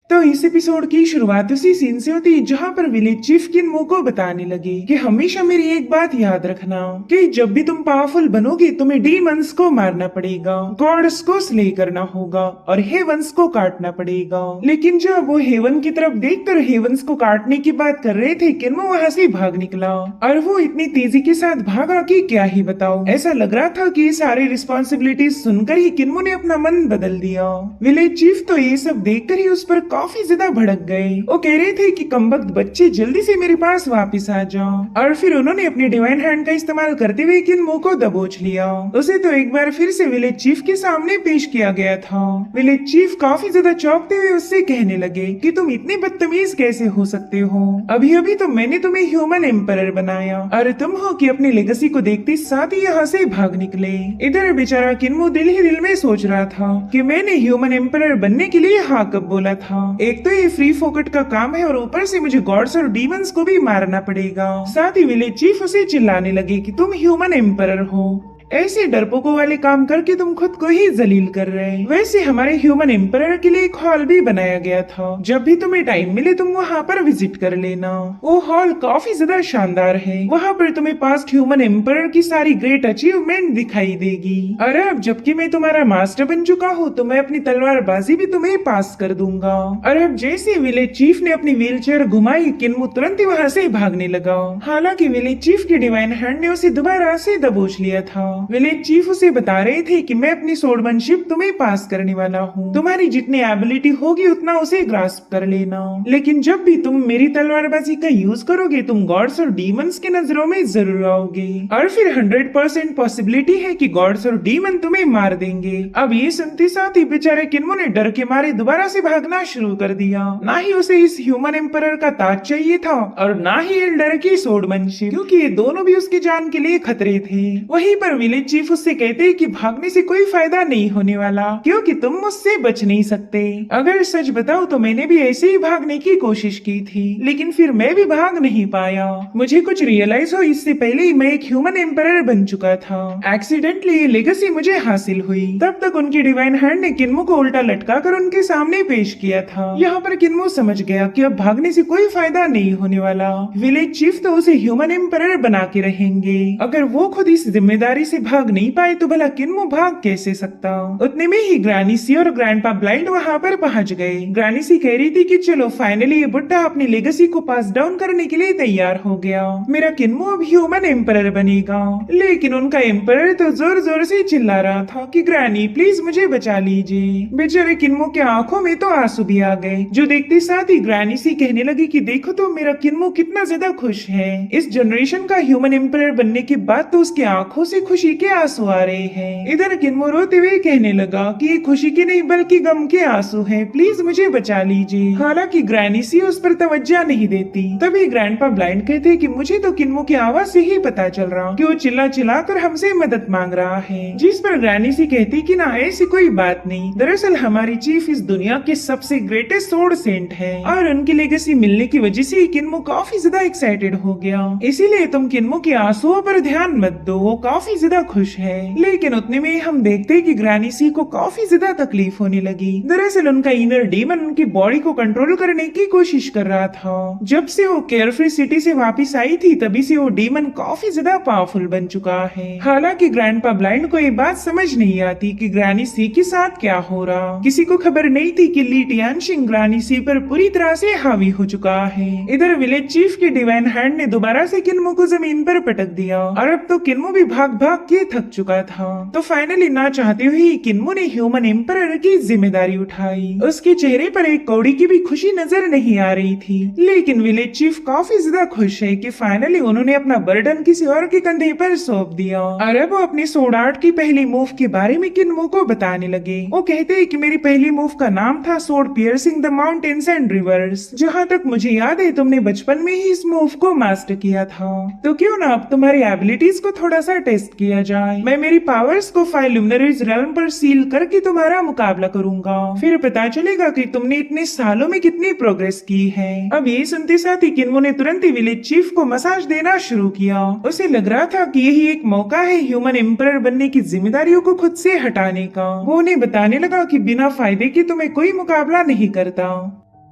तो इस एपिसोड की शुरुआत उसी सीन से होती है जहाँ पर विलेज चीफ किन्मो को बताने लगे कि हमेशा मेरी एक बात याद रखना कि जब भी तुम पावरफुल बनोगे तुम्हें डीमंस को मारना पड़ेगा, गॉड्स को स्ले करना होगा और हेवंस को काटना पड़ेगा। लेकिन जब वो हेवन की तरफ देखकर हेवंस को काटने की बात कर रहे थे किन्मो वहाँ से भाग निकला और वो इतनी तेजी के साथ भागा कि क्या ही बताओ। ऐसा लग रहा था कि सारी रिस्पॉन्सिबिलिटीज सुनकर ही किन्मो ने अपना मन बदल दिया। विलेज चीफ तो ये सब देखकर ही उस पर काफी ज्यादा भड़क गए। वो कह रहे थे कि कमबख्त बच्चे जल्दी से मेरे पास वापस आ जाओ और फिर उन्होंने अपनी डिवाइन हैंड का इस्तेमाल करते हुए किन्मो को दबोच लिया। उसे तो एक बार फिर से विलेज चीफ के सामने पेश किया गया था। विलेज चीफ काफी ज्यादा चौंकते हुए उससे कहने लगे कि तुम इतने बदतमीज कैसे हो सकते हो, अभी अभी तो मैंने तुम्हें ह्यूमन एम्परर बनाया और तुम हो कि अपनी लेगेसी को देखते साथ ही यहाँ से भाग निकले। इधर बेचारा किन्मो दिल ही दिल में सोच रहा था कि मैंने ह्यूमन एम्परर बनने के लिए हाँ कब बोला था। एक तो ये फ्री फोकट का काम है और ऊपर से मुझे गॉड्स और डीमंस को भी मारना पड़ेगा। साथ ही विलेज चीफ उसे चिल्लाने लगे कि तुम ह्यूमन एम्परर हो, ऐसे डरपोकों वाले काम करके तुम खुद को ही जलील कर रहे। वैसे हमारे ह्यूमन एम्परर के लिए एक हॉल भी बनाया गया था, जब भी तुम्हें टाइम मिले तुम वहाँ पर विजिट कर लेना। वो हॉल काफी ज्यादा शानदार है, वहाँ पर तुम्हें पास्ट ह्यूमन एम्परर की सारी ग्रेट अचीवमेंट दिखाई देगी। और अब जबकि मैं तुम्हारा मास्टर बन चुका हूँ तो मैं अपनी तलवारबाजी भी तुम्हें पास कर दूंगा। और अब जैसे विलेज चीफ ने अपनी व्हीलचेयर घुमाई किन्मो तुरंत ही वहाँ से भागने लगा। हालांकि विलेज चीफ की डिवाइन हैंड ने उसे दोबारा से दबोच लिया था। विलेज चीफ उसे बता रहे थे कि मैं अपनी स्वॉर्डमैनशिप तुम्हें पास करने वाला हूँ, तुम्हारी जितनी एबिलिटी होगी उतना उसे ग्रास्प कर लेना, लेकिन जब भी तुम मेरी तलवारबाजी का यूज करोगे तुम गॉड्स और डीमंस की नजरों में जरूर आओगे और फिर 100% पॉसिबिलिटी है कि गॉड्स और डीमन तुम्हें मार देंगे। अब ये सुनते साथ ही बेचारे किन्मो ने डर के मारे दोबारा से भागना शुरू कर दिया। ना ही उसे इस ह्यूमन एम्परर का ताज चाहिए था और ना ही एल्डर की स्वॉर्डमैनशिप, क्योंकि ये दोनों भी उसकी जान के लिए खतरे थे। वहीं पर विलेज चीफ उससे कहते हैं कि भागने से कोई फायदा नहीं होने वाला क्योंकि तुम मुझसे बच नहीं सकते। अगर सच बताओ तो मैंने भी ऐसे ही भागने की कोशिश की थी लेकिन फिर मैं भी भाग नहीं पाया। मुझे कुछ रियलाइज हो इससे पहले ही मैं एक ह्यूमन एम्परर बन चुका था। एक्सीडेंटली ये लेगेसी मुझे हासिल हुई। तब तक उनकी डिवाइन हैंड ने किन्मो को उल्टा लटका कर उनके सामने पेश किया था। यहाँ पर किन्मो समझ गया कि अब भागने से कोई फायदा नहीं होने वाला। विलेज चीफ तो उसे ह्यूमन एम्परर बना के रहेंगे। अगर वो खुद इस जिम्मेदारी से भाग नहीं पाए तो भला किन्मो भाग कैसे सकता। उतने में ही ग्रैनी सी और ग्रैंडपा ब्लाइंड वहाँ पर पहुँच गए। ग्रैनी सी कह रही थी कि चलो फाइनली ये बुड्ढा अपनी लेगेसी को पास डाउन करने के लिए तैयार हो गया, मेरा किन्मो अब ह्यूमन एम्परर बनेगा। लेकिन उनका एम्परर तो जोर जोर से चिल्ला रहा था कि ग्रैनी प्लीज मुझे बचा लीजिए। बेचारे किन्मो के आंखों में तो आंसू भी आ गए, जो देखते साथ ही ग्रैनी सी कहने लगी कि देखो तो मेरा किन्मो कितना ज्यादा खुश है। इस जनरेशन का ह्यूमन एम्परर बनने के बाद तो उसके आंखों से खुशी के आंसू आ रहे हैं। इधर किन्मो रोते हुए कहने लगा कि ये खुशी के नहीं बल्कि गम के आंसू हैं, प्लीज मुझे बचा लीजिए। हालांकि ग्रैनी सी उस पर तवज्जो नहीं देती। तभी ग्रैंडपा ब्लाइंड कहते कि मुझे तो किन्मो की आवाज से ही पता चल रहा कि वो चिल्ला चिल्ला कर हमसे मदद मांग रहा है। जिस पर ग्रैनी सी कहती कि ना ऐसी कोई बात नहीं, दरअसल हमारी चीफ इस दुनिया के सबसे ग्रेटेस्ट स्वॉर्ड सेंट है और उनकी लेगेसी मिलने की वजह से किन्मो काफी ज्यादा एक्साइटेड हो गया। इसीलिए तुम किन्मो के आंसुओं पर ध्यान मत दो, वो काफी ज्यादा खुश है। लेकिन उतने में हम देखते हैं कि ग्रैनी सी को काफी ज्यादा तकलीफ होने लगी। दरअसल उनका इनर डीमन उनकी बॉडी को कंट्रोल करने की कोशिश कर रहा था। जब से वो केयरफ्री सिटी से वापस आई थी तभी से वो डीमन काफी ज्यादा पावरफुल बन चुका है। हालांकि ग्रैंडपा ब्लाइंड को ये बात समझ नहीं आती कि ग्रैनी सी के साथ क्या हो रहा। किसी को खबर नहीं थी कि ली टियानशिंग ग्रैनी सी पर पूरी तरह से हावी हो चुका है। इधर विलेज चीफ की डिवाइन हैंड ने दोबारा से किन्मो को जमीन पर पटक दिया और अब तो किन्मो भी भाग भाग के थक चुका था। तो फाइनली ना चाहते हुए किन्मो ने ह्यूमन एम्परर की जिम्मेदारी उठाई। उसके चेहरे पर एक कौड़ी की भी खुशी नजर नहीं आ रही थी। लेकिन विलेज चीफ काफी ज्यादा खुश है कि फाइनली उन्होंने अपना बर्डन किसी और के कंधे पर सौंप दिया और अब वो अपनी सोर्ड आर्ट की पहली मूव के बारे में किन्मो को बताने लगे। वो कहते हैं कि मेरी पहली मूव का नाम था sword piercing the mountains and reverse. जहाँ तक मुझे याद है तुमने बचपन में ही इस मूव को मास्टर किया था, तो क्यों ना अब तुम्हारी एबिलिटीज को थोड़ा सा टेस्ट किया जाए। मैं मेरी पावर्स को 5 लुमिनरीज रेल्म पर सील करके तुम्हारा मुकाबला करूंगा, फिर पता चलेगा कि तुमने इतने सालों में कितनी प्रोग्रेस की है। अब ये सुनते साथ ही किन्मो ने तुरंत ही विलेज चीफ को मसाज देना शुरू किया। उसे लग रहा था कि यही एक मौका है ह्यूमन एम्परर बनने की जिम्मेदारियों को खुद से हटाने का। वो उन्हें बताने लगा कि बिना फायदे के तुम्हें कोई मुकाबला नहीं करता।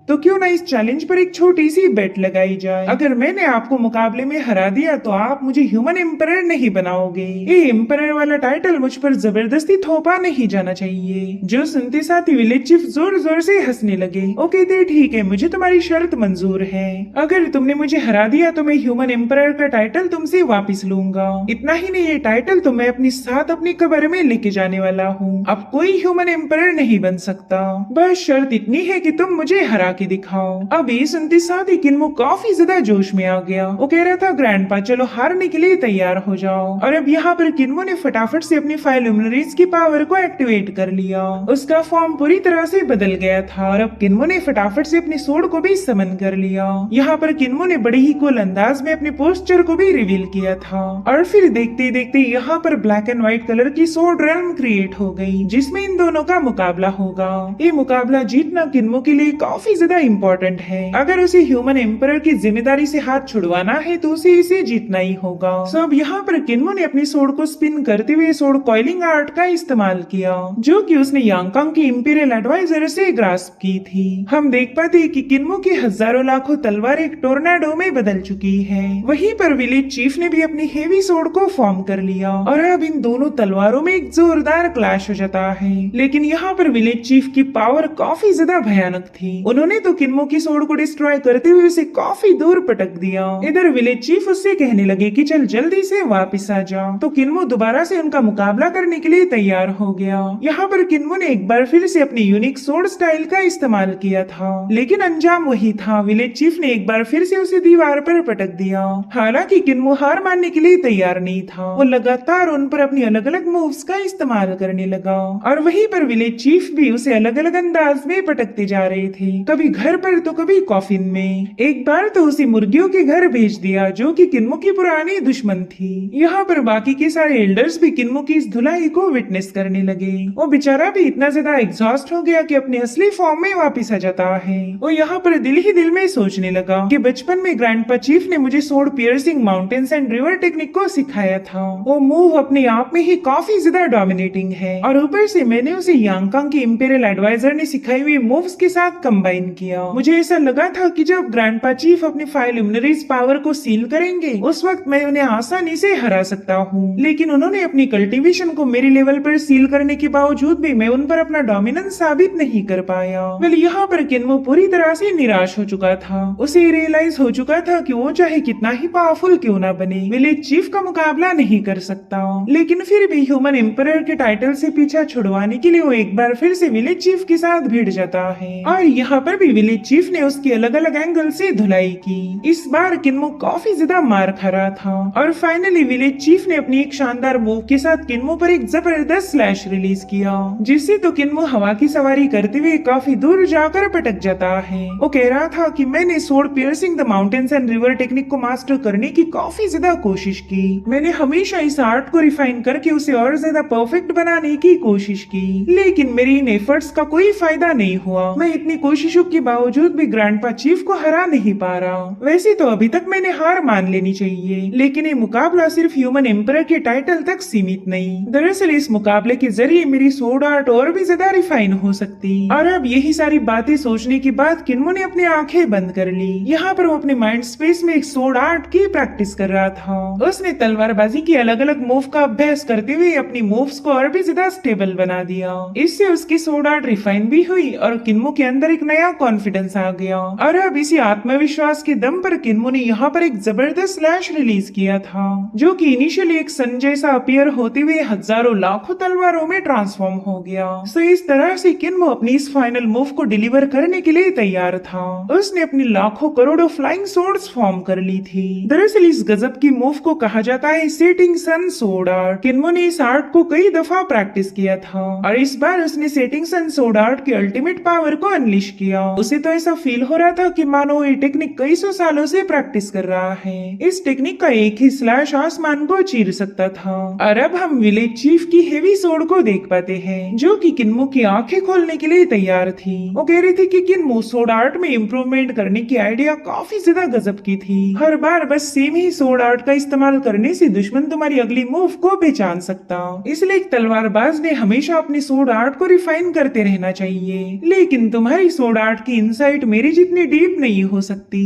तो क्यों ना इस चैलेंज पर एक छोटी सी बेट लगाई जाए। अगर मैंने आपको मुकाबले में हरा दिया तो आप मुझे ह्यूमन एम्परर नहीं बनाओगे। ये एम्परर वाला टाइटल मुझ पर जबरदस्ती थोपा नहीं जाना चाहिए। जो सुनते साथ ही विलेज चीफ जोर जोर से हंसने लगे। ओके तो ठीक है, मुझे तुम्हारी शर्त मंजूर है। अगर तुमने मुझे हरा दिया तो मैं ह्यूमन एम्परर का टाइटल तुमसे वापिस लूंगा। इतना ही नहीं, ये टाइटल तो मैं अपने साथ अपनी कब्र में लेके जाने वाला हूँ। अब कोई ह्यूमन एम्परर नहीं बन सकता। बस शर्त इतनी है कि तुम मुझे हरा के दिखाओ। अब ये सुनते साथ ही किन्मो काफी ज्यादा जोश में आ गया। वो कह रहा था ग्रैंडपा चलो हारने के लिए तैयार हो जाओ। और अब यहाँ पर किन्मो ने फटाफट से अपनी फाइव लुमिनरीज की पावर को एक्टिवेट कर लिया। उसका फॉर्म पूरी तरह से बदल गया था और अब किन्मो ने फटाफट से अपनी सोड को भी समन कर लिया। यहाँ पर किन्मो ने बड़े ही कूल अंदाज में अपने पोस्टर को भी रिवील किया था। और फिर देखते देखते यहाँ पर ब्लैक एंड व्हाइट कलर की सोड रेल्म क्रिएट हो गई, जिसमें इन दोनों का मुकाबला होगा। ये मुकाबला जीतना किन्मो के लिए काफी ज्यादा इम्पोर्टेंट है। अगर उसे ह्यूमन एम्परर की जिम्मेदारी से हाथ छुड़वाना है तो उसे इसे जीतना ही होगा। सो अब यहाँ पर किन्मो ने अपनी सोड को स्पिन करते हुए सोड कॉइलिंग आर्ट का इस्तेमाल किया, जो कि उसने यांगकांग की इंपीरियल एडवाइजर से ग्रास्प की थी। हम देख पाते हैं कि किन्मो की हजारों लाखों तलवार एक टोर्नाडो में बदल चुकी है। वहीं पर विलेज चीफ ने भी अपनी हेवी सोड को फॉर्म कर लिया और अब इन दोनों तलवारों में एक जोरदार क्लैश हो जाता है। लेकिन यहाँ पर विलेज चीफ की पावर काफी ज्यादा भयानक थी। उन्होंने तो किन्मो की सोड को डिस्ट्रॉय करते हुए उसे काफी दूर पटक दिया। इधर विलेज चीफ उससे कहने लगे कि चल जल्दी से वापस आ जा। तो किन्मो दोबारा से उनका मुकाबला करने के लिए तैयार हो गया। यहाँ पर किन्मो ने एक बार फिर से अपनी यूनिक सोड स्टाइल का इस्तेमाल किया था, लेकिन अंजाम वही था। विलेज चीफ ने एक बार फिर से उसे दीवार पर पटक दिया। हालांकि किन्मो हार मानने के लिए तैयार नहीं था। वो लगातार उन पर अपनी अलग अलग मूव्स का इस्तेमाल करने लगा और वहीं पर विलेज चीफ भी उसे अलग अलग अंदाज में पटकते जा रहे थे, कभी घर पर तो कभी कॉफिन में। एक बार तो उसे मुर्गियों के घर भेज दिया, जो कि किन्मो की पुरानी दुश्मन थी। यहाँ पर बाकी के सारे एल्डर्स भी किन्मो की इस धुलाई को विटनेस करने लगे। वो बेचारा भी इतना ज्यादा एग्जॉस्ट हो गया कि अपने असली फॉर्म में वापस आ जाता है। वो यहाँ पर दिल ही दिल में सोचने लगा कि बचपन में ग्रैंडपा चीफ ने मुझे सोड piercing mountains and river technique को सिखाया था। वो मूव अपने आप में ही काफी ज्यादा डोमिनेटिंग है और ऊपर से मैंने उसे यांगकांग की इंपीरियल एडवाइजर ने सिखाई हुई मूव्स के साथ कंबाइन किया। मुझे ऐसा लगा था कि जब ग्रैंडपा चीफ अपनी फाइव लुमिनरीज पावर को सील करेंगे उस वक्त मैं उन्हें आसानी से हरा सकता हूँ। लेकिन उन्होंने अपनी कल्टीवेशन को मेरे लेवल पर सील करने के बावजूद भी मैं उन पर अपना डोमिनेंस साबित नहीं कर पाया। वेल यहाँ पर किन्मो पूरी तरह से निराश हो चुका था। उसे रियलाइज हो चुका था कि वो चाहे कितना ही पावरफुल क्यों ना बने, विलेज चीफ का मुकाबला नहीं कर सकता। लेकिन फिर भी ह्यूमन एम्परर के टाइटल से पीछा छुड़वाने के लिए वो एक बार फिर से विलेज चीफ के साथ भिड़ जाता है और यहाँ पर भी विलेज चीफ ने उसकी अलग अलग एंगल से धुलाई की। इस बार किन्मो काफी ज्यादा मार खा रहा था और फाइनली विलेज चीफ ने अपनी एक शानदार मूव के साथ किन्मो पर एक जबरदस्त स्लैश रिलीज किया, जिससे तो किन्मो हवा की सवारी करते हुए काफी दूर जाकर पटक जाता है। वो कह रहा था कि मैंने सोड piercing the mountains and river technique को मास्टर करने की काफी ज्यादा कोशिश की। मैंने हमेशा इस आर्ट को रिफाइन करके उसे और ज्यादा परफेक्ट बनाने की कोशिश की, लेकिन मेरी इन एफर्ट्स का कोई फायदा नहीं हुआ। मैं इतनी कोशिशों के बावजूद भी ग्रैंडपा चीफ को हरा नहीं पा रहा। वैसे तो अभी तक मैंने हार मान लेनी चाहिए, लेकिन ये मुकाबला सिर्फ ह्यूमन एम्परर के टाइटल तक सीमित नहीं। दरअसल इस मुकाबले के जरिए मेरी सोड आर्ट और भी ज्यादा रिफाइन हो सकती। और अब यही सारी बातें सोचने के बाद किन्मो ने अपनी आंखें बंद कर ली। यहाँ पर वो अपने माइंड स्पेस में एक सोड आर्ट की प्रैक्टिस कर रहा था। उसने तलवारबाजी की अलग अलग मूव का अभ्यास करते हुए अपनी मूव्स को और भी ज्यादा स्टेबल बना दिया। इससे उसकी सोड आर्ट रिफाइन भी हुई और किन्मो के अंदर एक नया कॉन्फिडेंस आ गया। और अब इसी आत्मविश्वास के दम पर किन्मो ने यहाँ पर एक जबरदस्त स्लैश रिलीज किया था, जो कि इनिशियली एक सन जैसा अपीयर होते हुए हजारों लाखों तलवारों में ट्रांसफॉर्म हो गया। सो इस तरह से किन्मो अपनी इस फाइनल मूव को डिलीवर करने के लिए तैयार था। उसने अपनी लाखों करोड़ों फ्लाइंग सोर्ड्स फॉर्म कर ली थी। दरअसल इस गजब की मूव को कहा जाता है सेटिंग सन सोर्ड आर्ट। किन्मो ने इस आर्ट को कई दफा प्रैक्टिस किया था और इस बार उसने सेटिंग सन सोर्ड आर्ट की अल्टीमेट पावर को अनलिश किया। उसे तो ऐसा फील हो रहा था कि मानो ये टेक्निक कई सौ सालों से प्रैक्टिस कर रहा है। इस टेक्निक का एक ही स्लैश आसमान को चीर सकता था। और अब हम विलेज चीफ की हेवी सोर्ड को देख पाते हैं, जो कि किन्मो की आंखें खोलने के लिए तैयार थी। वो कह रही थी कि किन्मो सोर्ड आर्ट में इम्प्रूवमेंट करने की आइडिया काफी ज्यादा गजब की थी। हर बार बस सेम ही सोर्ड आर्ट का इस्तेमाल करने से दुश्मन तुम्हारी अगली मूव को पहचान सकता। इसलिए एक तलवारबाज ने हमेशा अपनी सोर्ड आर्ट को रिफाइन करते रहना चाहिए। लेकिन तुम्हारी सोर्ड आर्ट आर्ट की इनसाइट मेरी जितनी डीप नहीं हो सकती।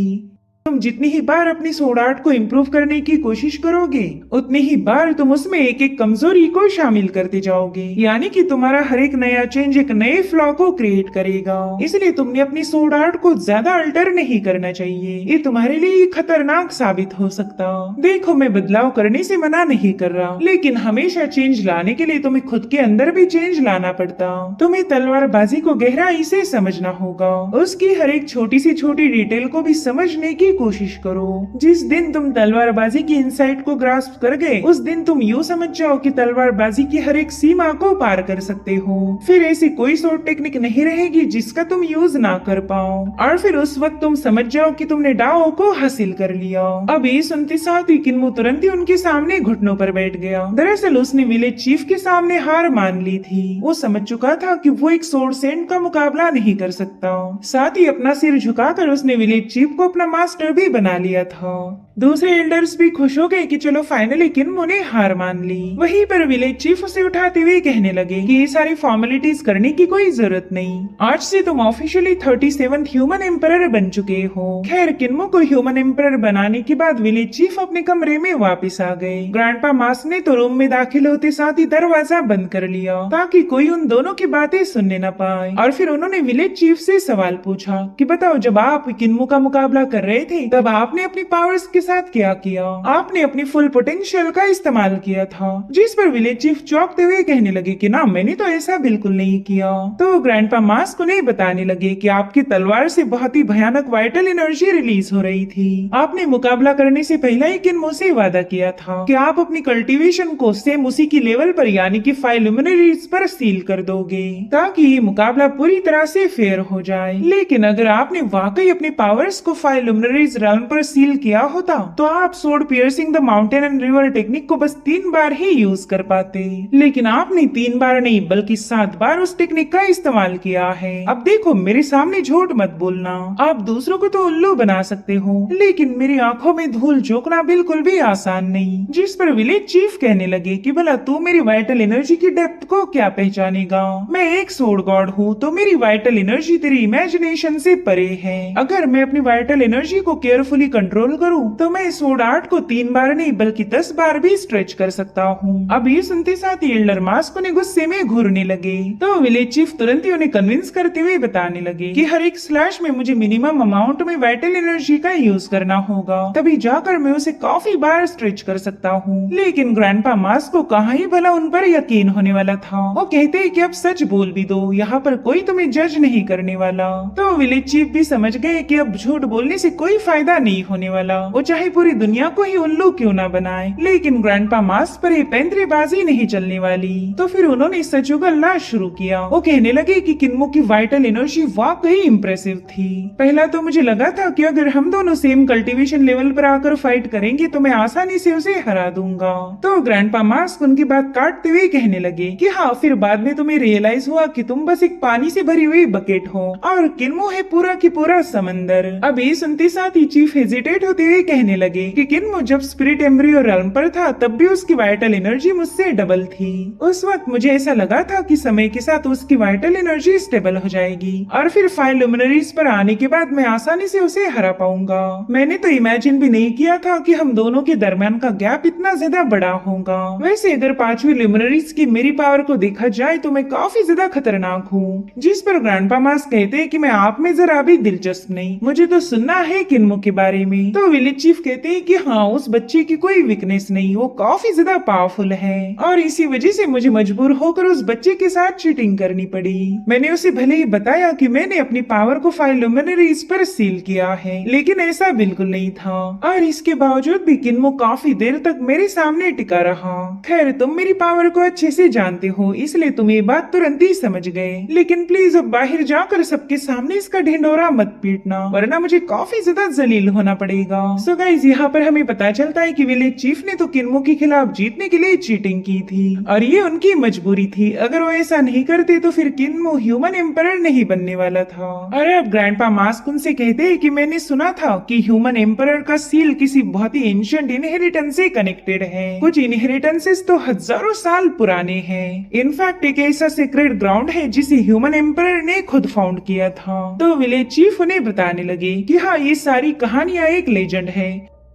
तुम जितनी ही बार अपनी सोड आर्ट को इम्प्रूव करने की कोशिश करोगे, उतनी ही बार तुम उसमें एक एक कमजोरी को शामिल करते जाओगे, यानी कि तुम्हारा हर एक नया चेंज एक नए फ्लॉ को क्रिएट करेगा। इसलिए तुमने अपनी सोड आर्ट को ज्यादा अल्टर नहीं करना चाहिए, ये तुम्हारे लिए खतरनाक साबित हो सकता। देखो, मैं बदलाव करने से मना नहीं कर रहा, लेकिन हमेशा चेंज लाने के लिए तुम्हें खुद के अंदर भी चेंज लाना पड़ता। तुम्हें तलवारबाजी को गहराई से समझना होगा, उसकी हर एक छोटी सी छोटी डिटेल को भी समझने की कोशिश करो। जिस दिन तुम तलवारबाजी की इनसाइट को ग्रास्प कर गए, उस दिन तुम यूँ समझ जाओ कि तलवारबाजी की हर एक सीमा को पार कर सकते हो। फिर ऐसी कोई सोर्ट टेक्निक नहीं रहेगी जिसका तुम यूज ना कर पाओ, और फिर उस वक्त तुम समझ जाओ कि तुमने डाओ को हासिल कर लिया। अब ये सुनते साथ ही किन्मो तुरंत ही उनके सामने घुटनों पर बैठ गया। दरअसल उसने विलेज चीफ के सामने हार मान ली थी। वो समझ चुका था कि वो एक सोर्ड सेंट का मुकाबला नहीं कर सकता। साथ ही अपना सिर झुकाकर उसने विलेज चीफ को अपना मास्टर भी बना लिया था। दूसरे एल्डर्स भी खुश हो गए कि चलो फाइनली किन्मो ने हार मान ली। वहीं पर विलेज चीफ उसे उठाते हुए कहने लगे कि ये सारी फॉर्मेलिटीज करने की कोई जरूरत नहीं, आज से तुम ऑफिशियली 37th ह्यूमन एम्परर बन चुके हो। खैर, किन्मो को ह्यूमन एम्परर बनाने के बाद विलेज चीफ अपने कमरे में वापस आ गए। ग्रैंडपा मास ने तो रूम में दाखिल होते साथ ही दरवाजा बंद कर लिया ताकि कोई उन दोनों की बातें सुनने न पाए। और फिर उन्होंने विलेज चीफ से सवाल पूछा कि बताओ, जब आप किन्मो का मुकाबला कर रहे थे तब आपने अपनी पावर्स के साथ क्या किया? आपने अपनी फुल पोटेंशियल का इस्तेमाल किया था। जिस पर विलेज चीफ चौंकते हुए कहने लगे कि ना, मैंने तो ऐसा बिल्कुल नहीं किया। तो ग्रैंडपा मास्क उन्हें बताने लगे कि आपकी तलवार से बहुत ही भयानक वाइटल एनर्जी रिलीज हो रही थी। आपने मुकाबला करने से पहले ही किन्मो से वादा किया था कि आप अपनी कल्टीवेशन को सेम उसी की लेवल पर यानी कि 5 लुमिनरीज पर सील कर दोगे ताकि ये मुकाबला पूरी तरह से फेयर हो जाए। लेकिन अगर आपने वाकई अपनी पावर्स को 5 लुमिनरीज realm पर सील किया होता तो आप sword piercing the mountain and river technique को बस 3 बार ही यूज कर पाते, लेकिन आपने 3 बार नहीं बल्कि 7 बार उस टेक्निक का इस्तेमाल किया है। अब देखो, मेरे सामने झूठ मत बोलना। आप दूसरों को तो उल्लू बना सकते हो, लेकिन मेरी आंखों में धूल झोंकना बिल्कुल भी आसान नहीं। जिस पर विलेज चीफ कहने लगे कि भला तू मेरी वाइटल एनर्जी की डेप्थ को क्या पहचानेगा? मैं एक सोर्ड गॉड हूँ, तो मेरी वाइटल एनर्जी तेरी इमेजिनेशन से परे है। अगर मैं अपनी वाइटल एनर्जी को केयरफुली कंट्रोल करूं तो मैं सोर्ड आर्ट को 3 बार नहीं बल्कि 10 बार भी स्ट्रेच कर सकता हूं। अब ये सुनते साथ ही एल्डर मास्क उन्हें गुस्से में घूरने लगे। तो विलेज चीफ तुरंत ही उन्हें कन्विंस करते हुए बताने लगे कि हर एक स्लैश में मुझे मिनिमम अमाउंट में वाइटल एनर्जी का यूज करना होगा, तभी जाकर मैं उसे काफी बार स्ट्रेच कर सकता हूँ। लेकिन ग्रैंडपा मास्क को कहाँ ही भला उन पर यकीन होने वाला था। वो कहते हैं कि अब सच बोल भी दो, यहाँ पर कोई तुम्हें जज नहीं करने वाला। तो विलेज चीफ भी समझ गए कि अब झूठ बोलने से कोई फायदा नहीं होने वाला, वो चाहे पूरी दुनिया को ही उल्लू क्यों ना बनाए। लेकिन ग्रैंडपा मास्क पर पैंतरेबाजी नहीं चलने वाली। तो फिर उन्होंने सच उगलना शुरू किया। वो कहने लगे कि किन्मो की वाइटल एनर्जी वाकई इम्प्रेसिव थी। पहला तो मुझे लगा था कि अगर हम दोनों सेम कल्टीवेशन लेवल पर आकर फाइट करेंगे तो मैं आसानी से उसे हरा दूंगा। तो ग्रैंडपा मास्क उनकी बात काटते हुए कहने लगे कि हाँ, फिर बाद में तुम्हें रियलाइज हुआ कि तुम बस एक पानी से भरी हुई बकेट हो और किन्मो है पूरा की पूरा समंदर। अब ये सुनते साथ ही चीफ हेजिटेट होते हुए कहने लगे कि किन्मो जब स्पिरिट एम्ब्रियो realm पर था तब भी उसकी वाइटल एनर्जी मुझसे डबल थी। उस वक्त मुझे ऐसा लगा था कि समय के साथ उसकी वाइटल एनर्जी स्टेबल हो जाएगी और फिर 5 लुमिनरीज पर आने के बाद मैं आसानी से उसे हरा पाऊंगा। मैंने तो इमेजिन भी नहीं किया था कि हम दोनों के दरमियान का गैप इतना ज्यादा बड़ा होगा। वैसे अगर 5वीं लुमिनरीज की मेरी पावर को देखा जाए तो मैं काफी ज्यादा खतरनाक हूँ। जिस पर ग्रैंडपा मास्क कहते हैं कि मैं आप में जरा भी दिलचस्प नहीं, मुझे तो सुनना है किन्मो के बारे में। तो विलेज चीफ कहते हैं कि हाँ, उस बच्चे की कोई वीकनेस नहीं, वो काफी ज्यादा पावरफुल है और इसी वजह से मुझे मजबूर होकर उस बच्चे के साथ चीटिंग करनी पड़ी। मैंने उसे भले ही बताया कि मैंने अपनी पावर को 5 लुमिनरीज पर सील किया है, लेकिन ऐसा बिल्कुल नहीं था और इसके बावजूद भी किन्मो काफी देर तक मेरे सामने टिका रहा। खैर, तुम मेरी पावर को अच्छे से जानते हो, इसलिए तुम ये बात तुरंत ही समझ गए। लेकिन प्लीज अब बाहर जाकर सबके सामने इसका ढिंढोरा मत पीटना, वरना मुझे काफी ज्यादा जलील होना पड़ेगा। सो गाइस यहाँ पर हमें पता चलता है कि विलेज चीफ ने तो किन्मो के खिलाफ जीतने के लिए चीटिंग की थी और ये उनकी मजबूरी थी। अगर वो ऐसा नहीं करते तो फिर किन्मो ह्यूमन एम्परर नहीं बनने वाला था। अरे अब ग्रैंडपा मास्क उनसे कहते हैं कि मैंने सुना था कि ह्यूमन एम्परर का सील किसी बहुत ही एंशिएंट इनहेरिटेंस से कनेक्टेड है। कुछ इनहेरिटेंसेस तो हजारों साल पुराने हैं। इनफैक्ट एक ऐसा सीक्रेट ग्राउंड है जिसे ह्यूमन एम्परर ने खुद फाउंड किया था। तो विलेज चीफ उन्हें बताने लगे कि हाँ, ये सारी कहानियां एक लेजेंड है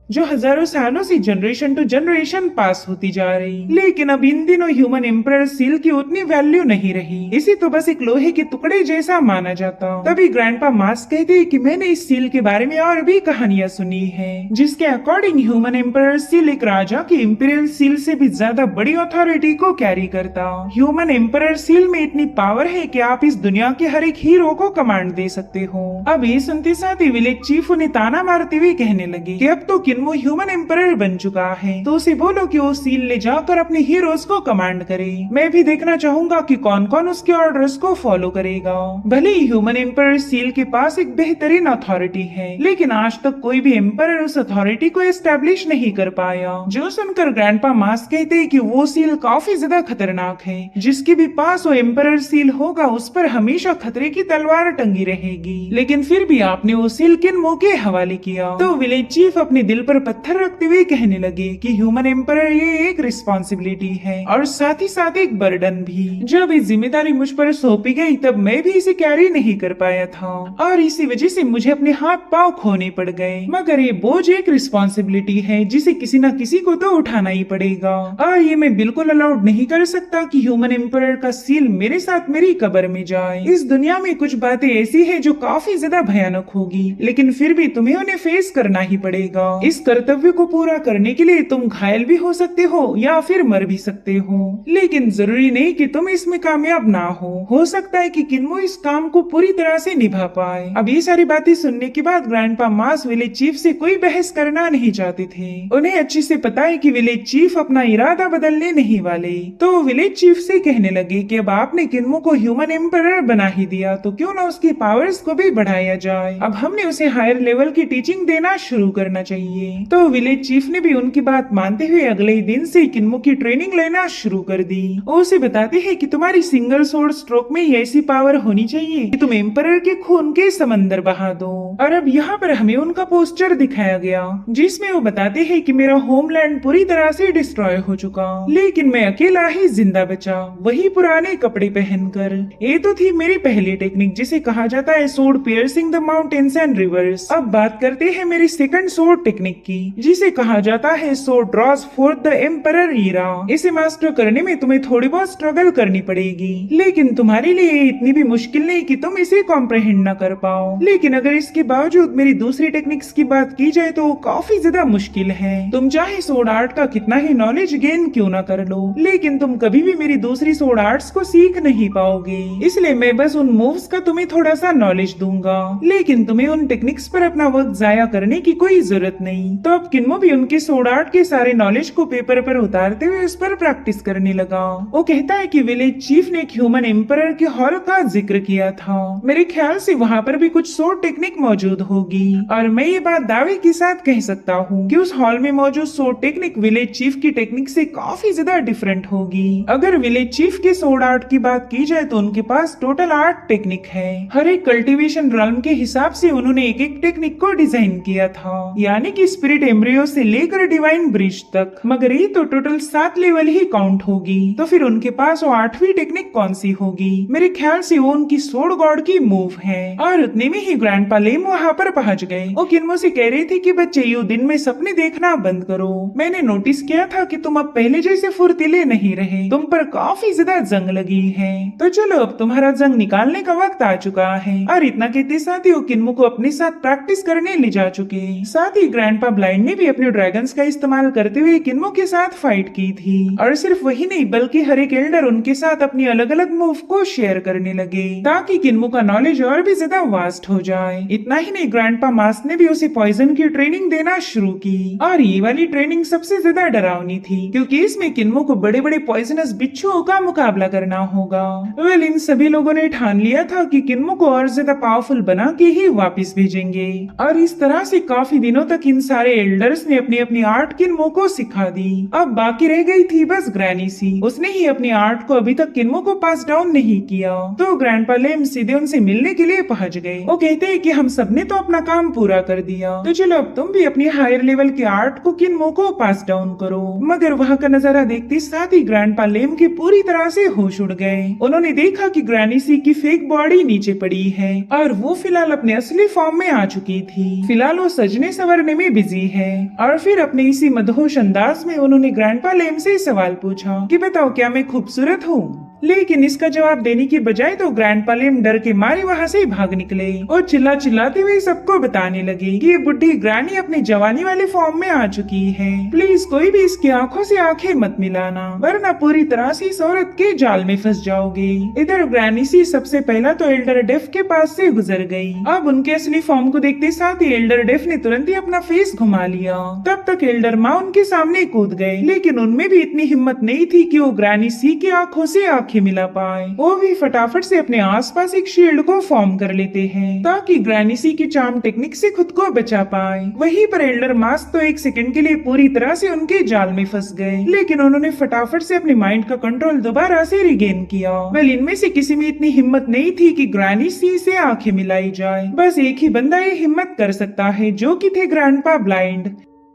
जो हजारों सालों से जनरेशन टू जनरेशन पास होती जा रही। लेकिन अब इन दिनों ह्यूमन एम्परर सील की उतनी वैल्यू नहीं रही, इसी तो बस एक लोहे के टुकड़े जैसा माना जाता। तभी ग्रैंडपा मास्क कहते हैं कि मैंने इस सील के बारे में और भी कहानियां सुनी है, जिसके अकॉर्डिंग ह्यूमन एम्परर सील एक राजा की इंपीरियल सील से भी ज्यादा बड़ी अथॉरिटी को कैरी करता। ह्यूमन एम्परर सील में इतनी पावर है कि आप इस दुनिया के हर एक हीरो को कमांड दे सकते हो। अब ये सुनते साथ ही विलेज चीफ उन्हें ताना मारते हुए कहने लगे कि अब तो किन्मो ह्यूमन एम्परर बन चुका है, तो उसे बोलो कि वो सील ले जाकर अपने हीरोज को कमांड करे। मैं भी देखना चाहूंगा कि कौन कौन उसके ऑर्डर्स को फॉलो करेगा। भले ही ह्यूमन एम्परर सील के पास एक बेहतरीन अथॉरिटी है, लेकिन आज तक कोई भी एम्परर उस अथॉरिटी को एस्टेब्लिश नहीं कर पाया। जो सुनकर ग्रैंडपा मास्क कहते हैं कि वो सील काफी ज्यादा खतरनाक है, जिसके भी पास वो एम्परर सील होगा उस पर हमेशा खतरे की तलवार टंगी रहेगी। लेकिन फिर भी आपने वो सील किन्मो के हवाले किया। तो विलेज चीफ अपने दिल पर पत्थर रखते हुए कहने लगे कि ह्यूमन एम्परर ये एक रिस्पॉन्सिबिलिटी है और साथ ही साथ एक बर्डन भी। जब ये जिम्मेदारी मुझ पर सौंपी गई तब मैं भी इसे कैरी नहीं कर पाया था और इसी वजह से मुझे अपने हाथ पांव खोने पड़ गए। मगर ये बोझ एक रिस्पॉन्सिबिलिटी है जिसे किसी न किसी को तो उठाना ही पड़ेगा और ये मैं बिल्कुल अलाउड नहीं कर सकता कि ह्यूमन एम्परर का सील मेरे साथ मेरी कब्र में जाए। इस दुनिया में कुछ बातें ऐसी है जो काफी ज्यादा भयानक होगी, लेकिन फिर भी तुम्हें उन्हें फेस करना ही पड़ेगा। इस कर्तव्य को पूरा करने के लिए तुम घायल भी हो सकते हो या फिर मर भी सकते हो, लेकिन जरूरी नहीं कि तुम इसमें कामयाब ना हो सकता है कि किन्मो इस काम को पूरी तरह से निभा पाए। अब ये सारी बातें सुनने के बाद ग्रैंडपा मास्क विलेज चीफ से कोई बहस करना नहीं चाहते थे। उन्हें अच्छे से पता है कि विलेज चीफ अपना इरादा बदलने नहीं वाले। तो विलेज चीफ से कहने लगे कि अब आपने किन्मो को ह्यूमन एम्परर बना ही दिया तो क्यों ना उसकी पावर्स को भी बढ़ाया जाए। अब हमने उसे हायर लेवल की टीचिंग देना शुरू करना चाहिए। तो विलेज चीफ ने भी उनकी बात मानते हुए अगले ही दिन से किन्मो की ट्रेनिंग लेना शुरू कर दी। वो उसे बताते हैं कि तुम्हारी सिंगल सोर्ड स्ट्रोक में ही ऐसी पावर होनी चाहिए कि तुम एम्परर के खून के समंदर बहा दो। और अब यहाँ पर हमें उनका पोस्टर दिखाया गया जिसमें वो बताते हैं कि मेरा होमलैंड पूरी तरह से डिस्ट्रॉय हो चुका, लेकिन मैं अकेला ही जिंदा बचा, वही पुराने कपड़े पहनकर। ये तो थी मेरी पहली टेक्निक जिसे कहा जाता है sword piercing the mountains and reverse. अब बात करते हैं मेरी सेकंड सोर्ड टेक्निक की जिसे कहा जाता है sword draws for the emperor era. इसे मास्टर करने में तुम्हें थोड़ी बहुत स्ट्रगल करनी पड़ेगी, लेकिन तुम्हारे लिए इतनी भी मुश्किल नहीं कि तुम इसे कॉम्प्रहेंड न कर पाओ। लेकिन अगर इसके बावजूद मेरी दूसरी टेक्निक्स की बात की जाए तो काफी ज्यादा मुश्किल है। तुम चाहे सोर्ड आर्ट का कितना ही नॉलेज गेन क्यों न कर लो, लेकिन तुम कभी भी मेरी दूसरी सोर्ड आर्ट्स को सीख नहीं पाओगे। इसलिए मैं बस उन मूव्स का तुम्हें थोड़ा सा नॉलेज दूंगा, लेकिन तुम्हें उन टेक्निक्स पर अपना वक्त जाया करने की कोई जरूरत नहीं। तो अब किन्मो भी उनके सोर्ड आर्ट के सारे नॉलेज को पेपर पर उतारते हुए उस पर प्रैक्टिस करने लगा। वो कहता है कि विलेज चीफ ने एक ह्यूमन एम्परर के हॉल का जिक्र किया था। मेरे ख्याल से वहाँ पर भी कुछ सोर्ड टेक्निक मौजूद होगी और मैं ये बात दावे के साथ कह सकता हूँ कि उस हॉल में मौजूद सोर्ड टेक्निक विलेज चीफ की टेक्निक से काफी ज्यादा डिफरेंट होगी। अगर विलेज चीफ के सोर्ड आर्ट की बात की जाए तो उनके पास टोटल 8 टेक्निक है। हर एक कल्टीवेशन रन के हिसाब से उन्होंने एक एक टेक्निक को डिजाइन किया था, यानी कि स्पिरिट एम्ब्रियो से लेकर डिवाइन ब्रिज तक। मगर ये तो टोटल 7 लेवल ही काउंट होगी, तो फिर उनके पास वो 8वीं टेक्निक कौन सी होगी? मेरे ख्याल से वो उनकी सोर्ड गॉड की मूव है। और उतने में ही ग्रैंडपा लेम वहाँ पर पहुँच गए। वो किन्मो से कह रहे थे कि बच्चे यू दिन में सपने देखना बंद करो। मैंने नोटिस किया था कि तुम अब पहले जैसे फुर्तीले नहीं रहे, तुम पर काफी ज्यादा जंग लगी है। तो चलो अब तुम्हारा जंग निकालने का वक्त आ चुका है। और इतना कहते साथ ही वो किन्मो को अपने साथ प्रैक्टिस करने ले जा चुके। साथ ही ग्रैंडपा ब्लाइंड ने भी अपने ड्रैगन्स का इस्तेमाल करते हुए किन्मो के साथ फाइट की थी। और सिर्फ वही नहीं बल्कि हर एक एल्डर उनके साथ अपनी अलग अलग मूव को शेयर करने लगे ताकि किन्मो का नॉलेज और भी ज्यादा वास्ट हो जाए। इतना ही नहीं ग्रैंडपा मास्क ने भी उसे पॉइजन की ट्रेनिंग देना शुरू की और ये वाली ट्रेनिंग सबसे ज्यादा डरावनी थी क्योंकि इसमें किन्मो को बड़े बड़े पॉइजनस बिच्छुओं का मुकाबला करना होगा। वेल इन सभी लोगों ने ठान लिया था कि किन्मो को और ज्यादा पावरफुल बना के ही वापस भेजेंगे और इस तरह से काफी दिनों तक इन सारे एल्डर्स ने अपनी अपनी आर्ट किन्मो को सिखा दी। अब बाकी रह गई थी बस ग्रैनी सी। उसने ही अपनी आर्ट को अभी तक किन्मो को पास डाउन नहीं किया। तो ग्रैंडपा लेम सीधे उनसे मिलने के लिए पहुंच गए। वो कहते हैं कि हम सबने तो अपना काम पूरा कर दिया, तो चलो अब तुम भी अपनी हायर लेवल की आर्ट को किन्मो को पास डाउन करो। मगर वहाँ का नजारा देखते साथ ही ग्रैंडपा लेम के पूरी तरह से होश उड़ गए। उन्होंने देखा कि ग्रैनी सी की फेक बॉडी नीचे पड़ी है और वो फिलहाल अपने असली फॉर्म में आ चुकी थी। फिलहाल वो सजने संवरने में बिजी है। और फिर अपने इसी मदहोश अंदाज में उन्होंने ग्रैंडपा लेम से सवाल पूछा कि बताओ क्या मैं खूबसूरत हूँ। लेकिन इसका जवाब देने की बजाय तो ग्रैंडपा लेम डर के मारे वहाँ से भाग निकले और चिल्लाते हुए सबको बताने लगे कि ये बुढ़ी ग्रैनी अपनी जवानी वाले फॉर्म में आ चुकी है। प्लीज कोई भी इसकी आंखों से आंखें मत मिलाना, वरना पूरी तरह से इस औरत के जाल में फंस जाओगे। इधर ग्रैनी सी सबसे पहला तो एल्डर डेफ के पास से गुजर गई। अब उनके असली फॉर्म को देखते साथ ही एल्डर डेफ ने तुरंत ही अपना फेस घुमा लिया। तब तक एल्डर माँ उनके सामने कूद गए, लेकिन उनमें भी इतनी हिम्मत नहीं थी कि वो ग्रैनी सी की आंखों से मिला पाए। वो भी फटाफट से अपने आसपास एक शील्ड को फॉर्म कर लेते हैं ताकि ग्रैनी सी की चार्म टेक्निक से खुद को बचा पाए। वहीं पर एल्डर मास्क तो एक सेकंड के लिए पूरी तरह से उनके जाल में फंस गए, लेकिन उन्होंने फटाफट से अपने माइंड का कंट्रोल दोबारा से रिगेन किया। वेल, इनमें से किसी में इतनी हिम्मत नहीं थी कि ग्रैनी सी से आंखें मिलाई जाए। बस एक ही बंदा ये हिम्मत कर सकता है, जो कि थे ग्रैंडपा ब्लाइंड,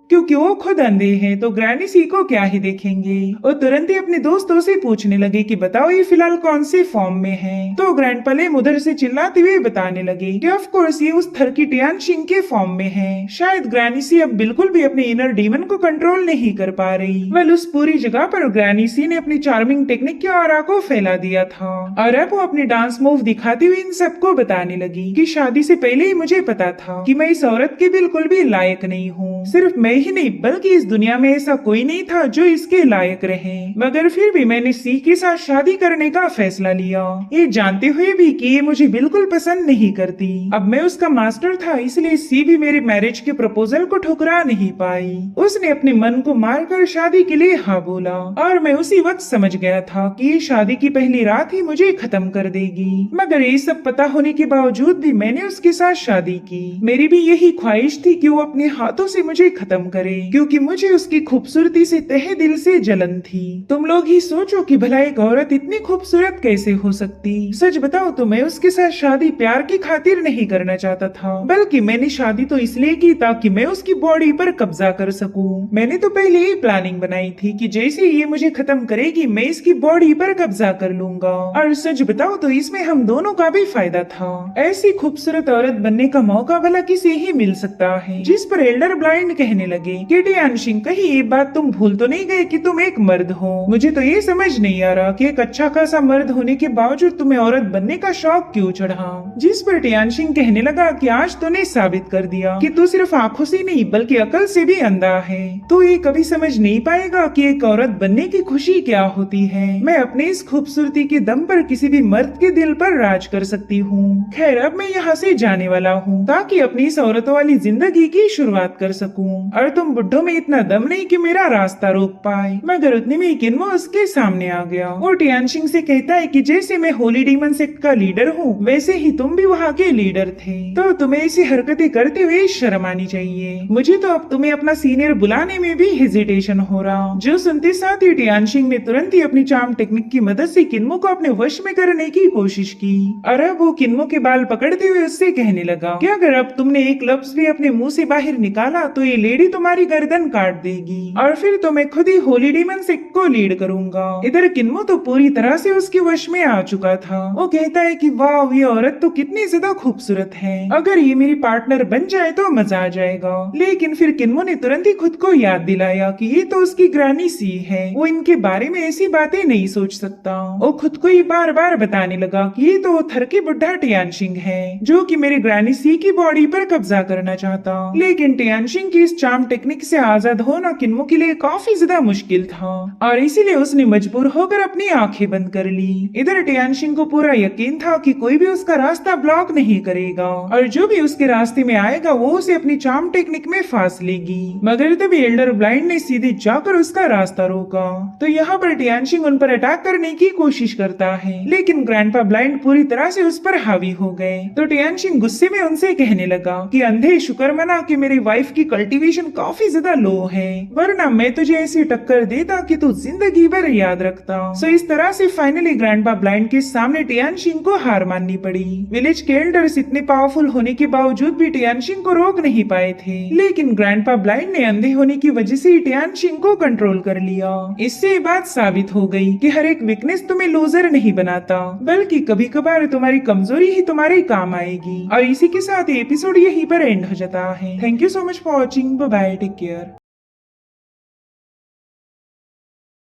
क्योंकि वो खुद अंधे हैं, तो ग्रैनी सी को क्या ही देखेंगे। और तुरंत ही अपने दोस्तों से पूछने लगे कि बताओ ये फिलहाल कौन से फॉर्म में हैं। तो ग्रैंडपा लेम उधर से चिल्लाते हुए बताने लगे कि ऑफ कोर्स ये उस थर की टियानशिंग के फॉर्म में है। शायद ग्रैनी सी अब बिल्कुल भी अपने इनर डीमन को कंट्रोल नहीं कर पा रही। वेल, उस पूरी जगह पर ग्रैनी सी ने अपनी चार्मिंग टेक्निक के ऑरा को फैला दिया था और अब वो अपने डांस मूव दिखाते हुए इन सबको बताने लगी कि शादी से पहले ही मुझे पता था कि मैं इस औरत के बिल्कुल भी लायक नहीं हूँ। सिर्फ मैं ही नहीं बल्कि इस दुनिया में ऐसा कोई नहीं था जो इसके लायक रहे, मगर फिर भी मैंने सी के साथ शादी करने का फैसला लिया, ये जानते हुए भी कि ये मुझे बिल्कुल पसंद नहीं करती। अब मैं उसका मास्टर था, इसलिए सी भी मेरे मैरिज के प्रपोजल को ठुकरा नहीं पाई। उसने अपने मन को मारकर शादी के लिए हाँ बोला और मैं उसी वक्त समझ गया था कि ये शादी की पहली रात ही मुझे खत्म कर देगी। मगर ये सब पता होने के बावजूद भी मैंने उसके साथ शादी की। मेरी भी यही ख्वाहिश थी कि वो अपने हाथों से मुझे खत्म करे, क्योंकि मुझे उसकी खूबसूरती से तहे दिल से जलन थी। तुम लोग ही सोचो कि भला एक औरत इतनी खूबसूरत कैसे हो सकती। सच बताओ तो मैं उसके साथ शादी प्यार की खातिर नहीं करना चाहता था, बल्कि मैंने शादी तो इसलिए की ताकि मैं उसकी बॉडी पर कब्जा कर सकूं। मैंने तो पहले ही प्लानिंग बनाई थी कि जैसे ये मुझे खत्म करेगी मैं इसकी बॉडी पर कब्जा कर लूंगा। और सच बताओ तो इसमें हम दोनों का भी फायदा था। ऐसी खूबसूरत औरत बनने का मौका भला किसे ही मिल सकता है। जिस पर एल्डर ब्लाइंड कहने लगे कि टियानशिंग, कहीं ये बात तुम भूल तो नहीं गए कि तुम एक मर्द हो। मुझे तो ये समझ नहीं आ रहा कि एक अच्छा खासा मर्द होने के बावजूद तुम्हें औरत बनने का शौक क्यों चढ़ा। जिस पर टियानशिंग कहने लगा कि आज तूने साबित कर दिया कि तू सिर्फ आंखों से नहीं बल्कि अकल से भी अंधा है। तो ये कभी समझ नहीं पाएगा कि एक औरत बनने की खुशी क्या होती है। मैं अपने इस खूबसूरती के दम पर किसी भी मर्द के दिल पर राज कर सकती हूँ। खैर, अब मैं यहाँ से जाने वाला हूँ ताकि अपनी इस औरतों वाली जिंदगी की शुरुआत कर सकूँ। और तुम बुड्ढों में इतना दम नहीं कि मेरा रास्ता रोक पाए। मगर उतने में किन्मो उसके सामने आ गया। वो टियानशिंग से कहता है कि जैसे मैं होली डीमन सेक्ट का लीडर हूँ, वैसे ही तुम भी वहाँ के लीडर थे, तो तुम्हें ऐसी हरकतें करते हुए शर्म आनी चाहिए। मुझे तो अब तुम्हें अपना सीनियर बुलाने में भी हेजिटेशन हो रहा। जो सुनते साथ ही टियानशिंग ने तुरंत ही अपनी चार्म टेक्निक की मदद से किन्मो को अपने वश में करने की कोशिश की और अब वो किन्मो के बाल पकड़ते हुए उससे कहने लगा कि अगर अब तुमने एक लफ्ज भी अपने मुंह से बाहर निकाला तो ये लेडी तुम्हारी गर्दन काट देगी और फिर तो मैं खुद ही होली डीमन सेक्ट को लीड करूंगा। इधर किन्मो तो पूरी तरह से उसके वश में आ चुका था। वो कहता है कि वाह, ये औरत तो कितनी ज्यादा खूबसूरत है, अगर ये मेरी पार्टनर बन जाए तो मजा आ जाएगा। लेकिन फिर किन्मो ने तुरंत ही खुद को याद दिलाया कि ये तो उसकी ग्रैनी सी है, वो इनके बारे में ऐसी बातें नहीं सोच सकता। वो खुद को ही बार बार बताने लगा कि ये तो थर की बुढ़ा टियानशिंग है जो कि मेरी ग्रैनी सी की बॉडी पर कब्जा करना चाहता। लेकिन टियानशिंग की इस चार्म टेक्निक से आजाद होना किन्मो के लिए काफी ज्यादा मुश्किल था और इसीलिए उसने मजबूर होकर अपनी आंखें बंद कर ली। इधर टियानशिंग को पूरा यकीन था कि कोई भी उसका रास्ता ब्लॉक नहीं करेगा और जो भी उसके रास्ते में आएगा वो उसे अपनी चार्म टेक्निक में फांस लेगी। मगर तभी एल्डर ब्लाइंड ने सीधे जाकर उसका रास्ता रोका। तो यहाँ पर टियानशिंग उन पर अटैक करने की कोशिश करता है, लेकिन ग्रैंडपा ब्लाइंड पूरी तरह से उस पर हावी हो गए। तो टियानशिंग गुस्से में उनसे कहने लगा कि अंधे, शुक्र मना कि मेरी वाइफ की कल्टीवेशन पोजीशन काफी ज्यादा लो है, वरना मैं तुझे ऐसी टक्कर देता कि तू जिंदगी भर याद रखता। सो इस तरह से फाइनली ग्रैंडपा ब्लाइंड के सामने टियानशिंग को हार माननी पड़ी। विलेज के एल्डर्स इतने पावरफुल होने के बावजूद भी टियानशिंग को रोक नहीं पाए थे, लेकिन ग्रैंडपा ब्लाइंड ने अंधे होने की वजह से टियानशिंग को कंट्रोल कर लिया। इससे ये बात साबित हो गई कि हर एक वीकनेस तुम्हें लूजर नहीं बनाता, बल्कि कभी कभार तुम्हारी कमजोरी ही तुम्हारे काम आएगी। और इसी के साथ एपिसोड यहीं पर एंड हो जाता है। Thank you so much for watching. Bye bye, take care.